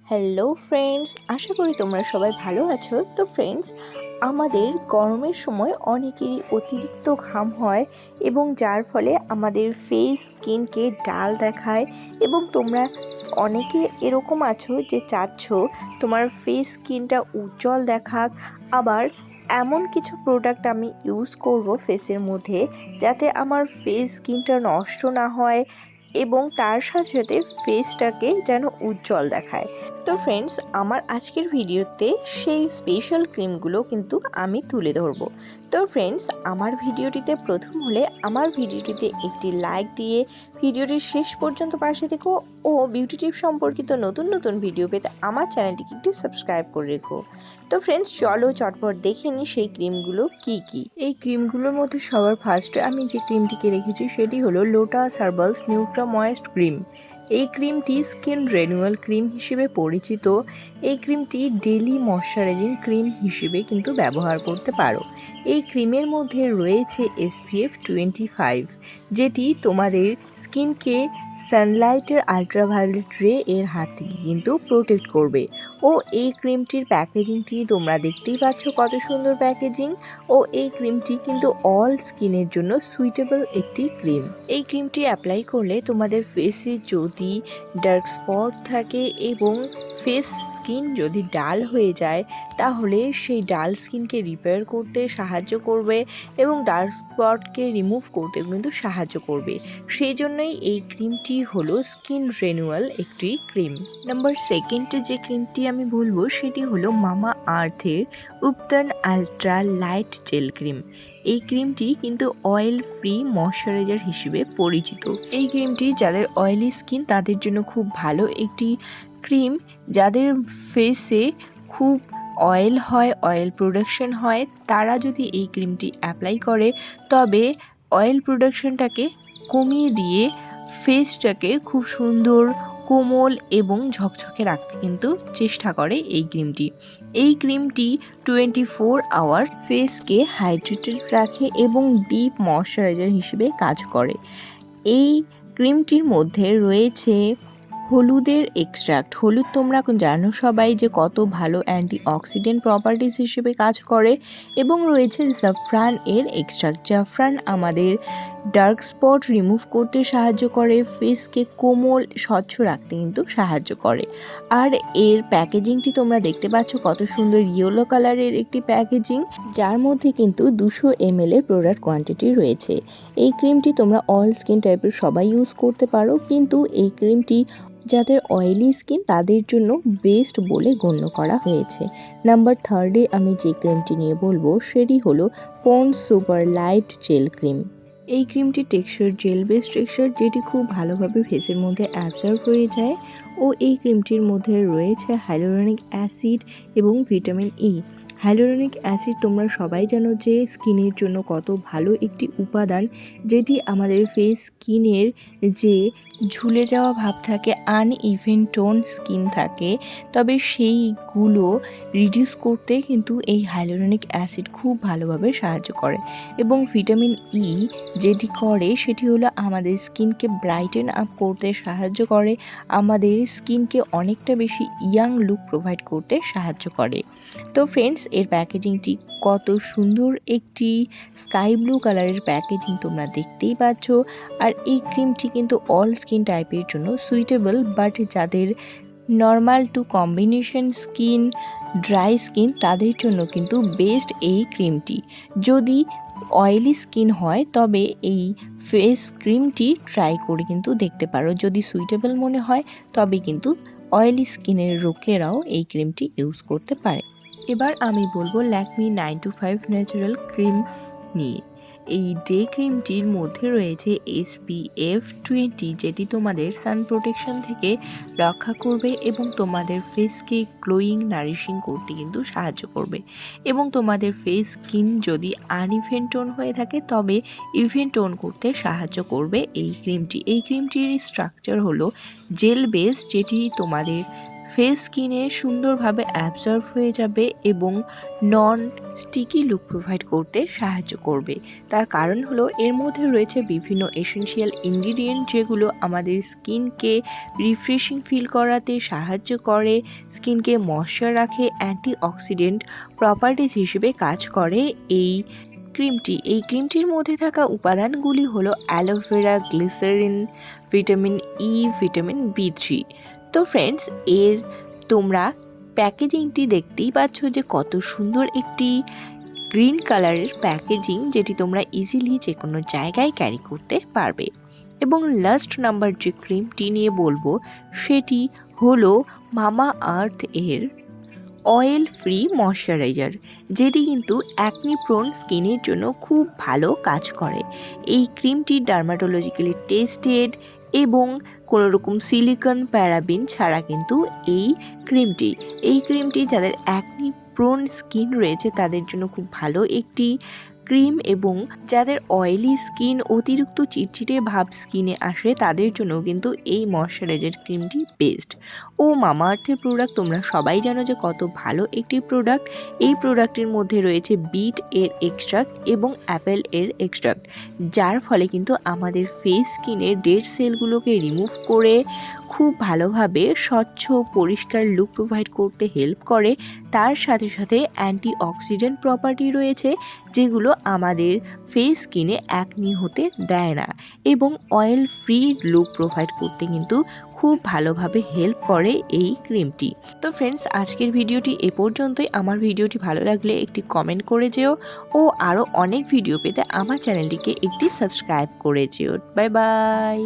Hello friends, আশা করি তোমরা সবাই ভালো আছো। তো ফ্রেন্ডস, আমাদের গরমের সময় অনেকেরই অতিরিক্ত ঘাম হয় এবং যার ফলে আমাদের ফেস স্কিনকে ডাল দেখায়। এবং তোমরা অনেকে এরকম আছো যে চাচ্ছ তোমার ফেস স্কিনটা উজ্জ্বল দেখাক। আবার এমন কিছু প্রোডাক্ট আমি ইউজ করব ফেসের মধ্যে যাতে আমার ফেস স্কিনটা নষ্ট না হয় এবং তার সাথে সাথে ফেসটাকে যেন উজ্জ্বল দেখায়। তো ফ্রেন্ডস, আমার আজকের ভিডিওতে সেই স্পেশাল ক্রিমগুলো কিন্তু আমি তুলে ধরবো। তো ফ্রেন্ডস, আমার ভিডিওটিতে প্রথম হলে আমার ভিডিওটিতে একটি লাইক দিয়ে ভিডিওটির শেষ পর্যন্ত পাশে থেকো ও বিউটি টিপ সম্পর্কিত নতুন নতুন ভিডিও পেতে আমার চ্যানেলটিকে একটু সাবস্ক্রাইব করে রেখো। তো ফ্রেন্ডস, চলো চটপট দেখে নিই সেই ক্রিমগুলো কি কি। এই ক্রিমগুলোর মধ্যে সবার ফার্স্টে আমি যে ক্রিমটিকে রেখেছি সেটি হলো lotus herbals nutra moist cream. এই ক্রিমটি স্কিন রিনিউয়াল ক্রিম হিসেবে পরিচিত। এই ক্রিমটি ডেলি ময়শ্চারাইজিং ক্রিম হিসেবে কিন্তু ব্যবহার করতে পারো। এই ক্রিমের মধ্যে রয়েছে SPF 25, যেটি তোমাদের স্কিনকে সানলাইটের আলট্রাভায়োলেট রে এর হাত থেকে কিন্তু প্রোটেক্ট করবে। ও এই ক্রিমটির প্যাকেজিংটি তোমরা দেখতেই পাচ্ছ কত সুন্দর প্যাকেজিং। ও এই ক্রিমটি কিন্তু অল স্কিনের জন্য সুইটেবল একটি ক্রিম। এই ক্রিমটি অ্যাপ্লাই করলে তোমাদের ফেসে যদি ডার্ক স্পট থাকে এবং ফেস স্কিন যদি ডাল হয়ে যায় তাহলে সেই ডাল স্কিনকে রিপেয়ার করতে সাহায্য করবে এবং ডার্ক স্পটকে রিমুভ করতে কিন্তু সাহায্য করবে। সেই জন্যই এই ক্রিমটি হলো স্কিন রিনিউয়াল একটি ক্রিম। নাম্বার সেকেন্ডে যে ক্রিমটি আমি বলবো সেটি হলো মামা আর্থের উপটান আলট্রা লাইট জেল ক্রিম। এই ক্রিমটি কিন্তু অয়েল ফ্রি ময়শ্চারাইজার হিসেবে পরিচিত। এই ক্রিমটি যাদের অয়েলি স্কিন তাদের জন্য খুব ভালো একটি ক্রিম। যাদের ফেসে খুব অয়েল হয়, অয়েল প্রোডাকশন হয়, তারা যদি এই ক্রিমটি অ্যাপ্লাই করে তবে অয়েল প্রোডাকশনটাকে কমিয়ে দিয়ে ফেসটাকে খুব সুন্দর, কোমল এবং ঝকঝকে রাখতে কিন্তু চেষ্টা করে এই ক্রিমটি। এই ক্রিমটি 24 আওয়ার্স ফেসকে হাইড্রেটেড রাখে এবং ডিপ ময়শ্চারাইজার হিসেবে কাজ করে। এই ক্রিমটির মধ্যে রয়েছে হলুদের এক্সট্রাক্ট। হলুদ তোমরা জানো সবাই যে কত ভালো অ্যান্টিঅক্সিডেন্ট প্রপার্টিস হিসেবে কাজ করে। এবং রয়েছে জাফরান এর এক্সট্রাক্ট। জাফরান আমাদের ডার্ক স্পট রিমুভ করতে সাহায্য করে, ফেসকে কোমল স্বচ্ছ রাখতে কিন্তু সাহায্য করে। আর এর প্যাকেজিংটি তোমরা দেখতে পাচ্ছ কত সুন্দর ইয়েলো কালারের একটি প্যাকেজিং, যার মধ্যে কিন্তু 200 ml এর প্রোডাক্ট কোয়ান্টিটি রয়েছে। এই ক্রিমটি তোমরা অল স্কিন টাইপের সবাই ইউজ করতে পারো, কিন্তু এই ক্রিমটি যাদের অয়েলি স্কিন তাদের জন্য বেস্ট বলে গণ্য করা হয়েছে। নাম্বার থার্ডে আমি যে ক্রিমটি নিয়ে বলবো সেটি হলো Pond's super light gel cream. এই ক্রিমটি টেক্সচার জেল বেসড টেক্সচার, যেটি খুব ভালোভাবে ফেসের মধ্যে অ্যাবজর্ব হয়ে যায়। ও এই ক্রিমটির মধ্যে রয়েছে হাইলোরনিক অ্যাসিড এবং ভিটামিন ই। হাইলোরনিক অ্যাসিড তোমরা সবাই জানো যে স্কিনের জন্য কত ভালো একটি উপাদান, যেটি আমাদের ফেস স্কিনের যে ঝুলে যাওয়া ভাব থাকে, আনইভেন টোন স্কিন থাকে, তবে সেইগুলো রিডিউস করতে কিন্তু এই হাইলোরনিক অ্যাসিড খুব ভালোভাবে সাহায্য করে। এবং ভিটামিন ই যেটি করে সেটি হলো আমাদের স্কিনকে ব্রাইটেন আপ করতে সাহায্য করে, আমাদের স্কিনকে অনেকটা বেশি ইয়াং লুক প্রোভাইড করতে সাহায্য করে। তো ফ্রেন্ডস, এর প্যাকেজিংটি কত সুন্দর একটি স্কাই ব্লু কালারের প্যাকেজিং তোমরা দেখতেই পাচ্ছ। আর এই ক্রিমটি কিন্তু অল স্কিন টাইপের জন্য সুইটেবল, বাট যাদের normal to combination skin, dry skin, তাদের জন্য কিন্তু বেস্ট এই ক্রিমটি। যদি অয়েলি স্কিন হয় তবে এই ফেস ক্রিমটি ট্রাই করে কিন্তু দেখতে পারো। যদি সুইটেবল মনে হয় তবে কিন্তু অয়েলি স্কিনের লোকেরাও এই ক্রিমটি ইউজ করতে পারে। এবার আমি বলবো ল্যাকমি 925 ন্যাচারাল ক্রিম নিয়ে। এই ডে ক্রিমটির মধ্যে রয়েছে SPF 20, যেটি তোমাদের সান প্রোটেকশন থেকে রক্ষা করবে এবং তোমাদের ফেসকে গ্লোয়িং নারিশিং করতে কিন্তু সাহায্য করবে। এবং তোমাদের ফেস স্কিন যদি আনইভেন টোন হয়ে থাকে তবে ইভেন টোন করতে সাহায্য করবে এই ক্রিমটি। এই ক্রিমটির স্ট্রাকচার হলো জেল বেস, যেটি তোমাদের ফেস স্কিনে সুন্দরভাবে অ্যাবজর্ব হয়ে যাবে এবং নন স্টিকি লুক প্রোভাইড করতে সাহায্য করবে। তার কারণ হলো এর মধ্যে রয়েছে বিভিন্ন এসেনশিয়াল ইনগ্রিডিয়েন্ট যেগুলো আমাদের স্কিনকে রিফ্রেশিং ফিল করাতে সাহায্য করে, স্কিনকে ময়শ্চার রাখে, অ্যান্টিঅক্সিডেন্ট প্রপার্টিজ হিসেবে কাজ করে এই ক্রিমটির মধ্যে থাকা উপাদানগুলি হলো aloe vera, glycerine, vitamin E, vitamin B3। তো ফ্রেন্ডস, তোমরা প্যাকেজিংটি দেখতেই পাচ্ছ যে কত সুন্দর একটি গ্রিন কালারের প্যাকেজিং, যেটি তোমরা ইজিলি যে কোনো জায়গায় ক্যারি করতে পারবে। এবং লাস্ট নাম্বার যে ক্রিমটি নিয়ে বলবো সেটি হলো মামা আর্থ এর অয়েল ফ্রি ময়শ্চারাইজার, যেটি কিন্তু অ্যাকনি প্রোন স্কিনের জন্য খুব ভালো কাজ করে। এই ক্রিমটি ডার্মাটোলজিক্যালি টেস্টেড এবং কোনো রকম সিলিকন, প্যারাবিন ছাড়া কিন্তু এই ক্রিমটি যাদের অ্যাকনি প্রোন স্কিন রয়েছে তাদের জন্য খুব ভালো একটি ক্রিম, এবং যাদের অয়েলি স্কিন, অতিরিক্ত চিটচিটে ভাব স্কিনে আসে তাদের জন্য কিন্তু এই ময়শ্চারাইজার ক্রিমটি বেস্ট। মামা আর্থের প্রোডাক্ট তোমরা সবাই জানো যে কত ভালো একটি প্রোডাক্ট। এই প্রোডাক্টের মধ্যে রয়েছে বিট এর এক্সট্রাক্ট এবং অ্যাপেল এর এক্সট্রাক্ট, যার ফলে কিন্তু আমাদের ফেস স্কিনের ডেড সেলগুলোকে রিমুভ করে খুব ভালোভাবে স্বচ্ছ পরিষ্কার লুক প্রোভাইড করতে হেল্প করে। তার সাথে সাথে অ্যান্টিঅক্সিডেন্ট প্রপার্টি রয়েছে যেগুলো আমাদের ফেস স্কিনে অ্যাকনি হতে দেয় না, এবং অয়েল ফ্রি লুক প্রোভাইড করতে কিন্তু খুব ভালোভাবে হেল্প করে এই ক্রিমটি। তো ফ্রেন্ডস, আজকের ভিডিওটি এ পর্যন্তই। আমার ভিডিওটি ভালো লাগলে একটি কমেন্ট করে যেও, ও আরও অনেক ভিডিও পেতে আমার চ্যানেলটিকে একটি সাবস্ক্রাইব করে যেও। Bye bye.